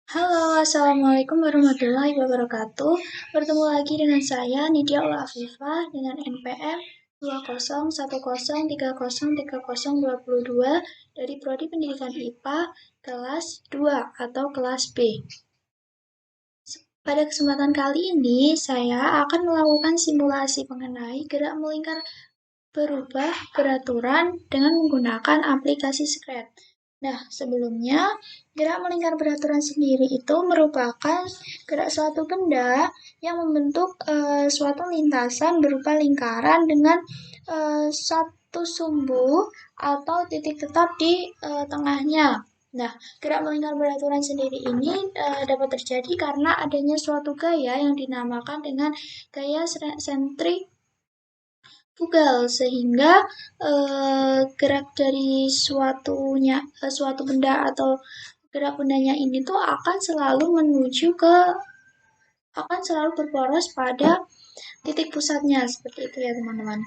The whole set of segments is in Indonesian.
Halo, Assalamualaikum warahmatullahi wabarakatuh. Bertemu lagi dengan saya, Nidia Ula Afifah, dengan NPM 201030303022 dari Prodi Pendidikan IPA kelas 2 atau kelas B. Pada kesempatan kali ini, saya akan melakukan simulasi mengenai gerak melingkar berubah beraturan dengan menggunakan aplikasi Scratch. Nah, sebelumnya, gerak melingkar beraturan sendiri itu merupakan gerak suatu benda yang membentuk suatu lintasan berupa lingkaran dengan satu sumbu atau titik tetap di tengahnya. Nah, gerak melingkar beraturan sendiri ini dapat terjadi karena adanya suatu gaya yang dinamakan dengan gaya sentrifugal sehingga gerak dari suatu benda atau gerak bendanya ini tuh akan selalu berporos pada titik pusatnya seperti itu ya teman-teman.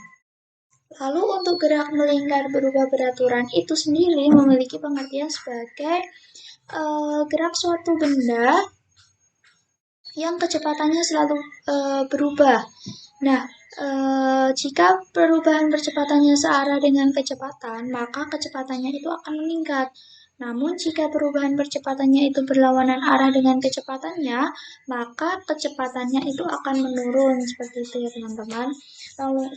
Lalu untuk gerak melingkar berubah beraturan itu sendiri memiliki pengertian sebagai gerak suatu benda yang kecepatannya selalu berubah. Nah, jika perubahan kecepatannya searah dengan kecepatan, maka kecepatannya itu akan meningkat. Namun, jika perubahan kecepatannya itu berlawanan arah dengan kecepatannya, maka kecepatannya itu akan menurun. Seperti itu ya teman-teman.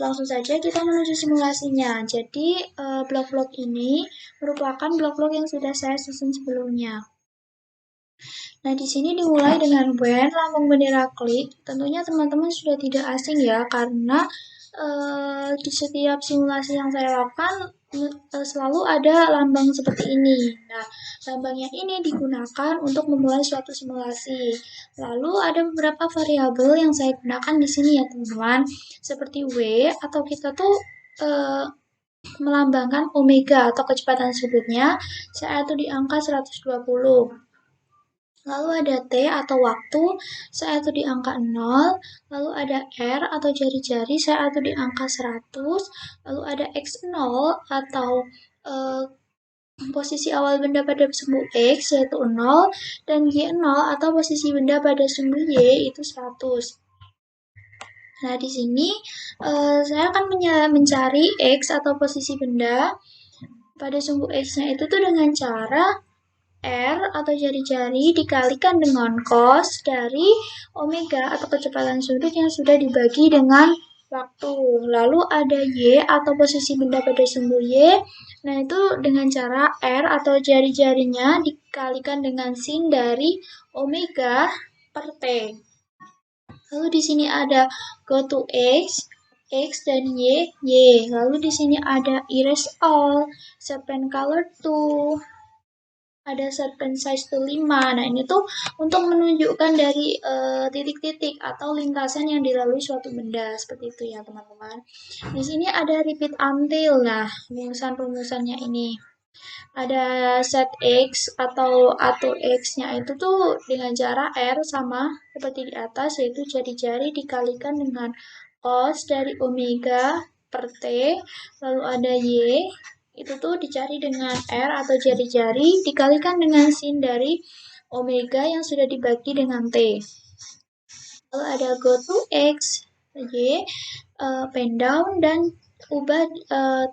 Langsung saja kita menuju simulasinya. Jadi, blok-blok ini merupakan blok-blok yang sudah saya susun sebelumnya. Nah, di sini dimulai dengan band lambang bendera klik. Tentunya teman-teman sudah tidak asing ya, karena di setiap simulasi yang saya lakukan selalu ada lambang seperti ini. Nah, lambangnya ini digunakan untuk memulai suatu simulasi. Lalu ada beberapa variabel yang saya gunakan di sini ya teman-teman, seperti W atau kita tuh melambangkan omega atau kecepatan sebutnya saat itu di angka 120. Lalu ada T atau waktu, saya itu di angka 0. Lalu ada R atau jari-jari, saya itu di angka 100. Lalu ada X0 atau posisi awal benda pada sumbu X, yaitu 0. Dan Y0 atau posisi benda pada sumbu Y, itu 100. Nah, di sini saya akan mencari X atau posisi benda pada sumbu X-nya itu tuh dengan cara R atau jari-jari dikalikan dengan cos dari omega atau kecepatan sudut yang sudah dibagi dengan waktu. Lalu ada Y atau posisi benda pada sumbu Y. Nah, itu dengan cara R atau jari-jarinya dikalikan dengan sin dari omega per T. Lalu di sini ada go to X dan Y. Lalu di sini ada erase all, set pen color to, ada set pen size to 5. Nah, ini tuh untuk menunjukkan dari titik-titik atau lintasan yang dilalui suatu benda. Seperti itu ya, teman-teman. Di sini ada repeat until. Nah, rumusan-rumusannya ini. Ada set X atau atur X-nya itu tuh dengan cara R sama seperti di atas, yaitu jari-jari dikalikan dengan cos dari omega per T. Lalu ada Y, itu tuh dicari dengan R atau jari-jari dikalikan dengan sin dari omega yang sudah dibagi dengan T. Lalu ada go to X, Y, pen down, dan ubah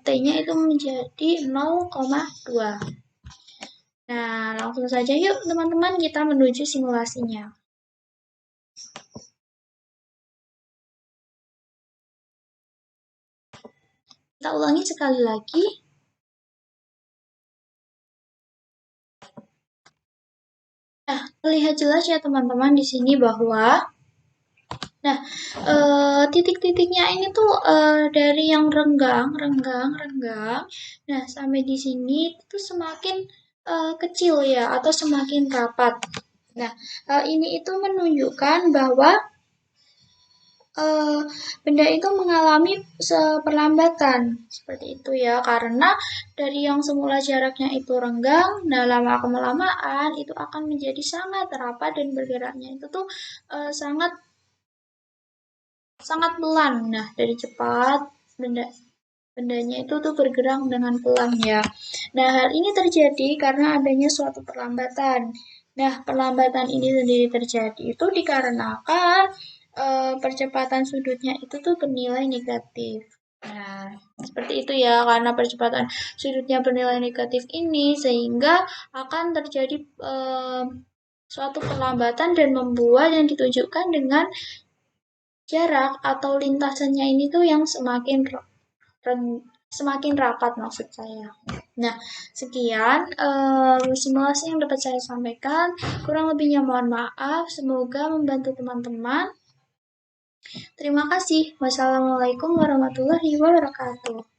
T-nya itu menjadi 0,2. Nah, langsung saja yuk teman-teman kita menuju simulasinya. Kita ulangi sekali lagi. Nah, terlihat jelas ya teman-teman di sini bahwa titik-titiknya ini tuh dari yang renggang. Nah, sampai di sini itu semakin kecil ya atau semakin rapat. Nah, ini itu menunjukkan bahwa benda itu mengalami perlambatan seperti itu ya, karena dari yang semula jaraknya itu renggang, nah lama kelamaan itu akan menjadi sangat rapat dan bergeraknya itu tuh sangat sangat pelan. Nah, dari cepat bendanya itu tuh bergerak dengan pelan ya. Nah, hal ini terjadi karena adanya suatu perlambatan. Nah, perlambatan ini sendiri terjadi itu dikarenakan percepatan sudutnya itu tuh bernilai negatif. Nah, seperti itu ya, karena percepatan sudutnya bernilai negatif ini sehingga akan terjadi suatu perlambatan dan membuat yang ditunjukkan dengan jarak atau lintasannya ini tuh yang semakin rapat maksud saya. Nah, sekian simulasi yang dapat saya sampaikan. Kurang lebihnya mohon maaf. Semoga membantu teman-teman. Terima kasih. Wassalamualaikum warahmatullahi wabarakatuh.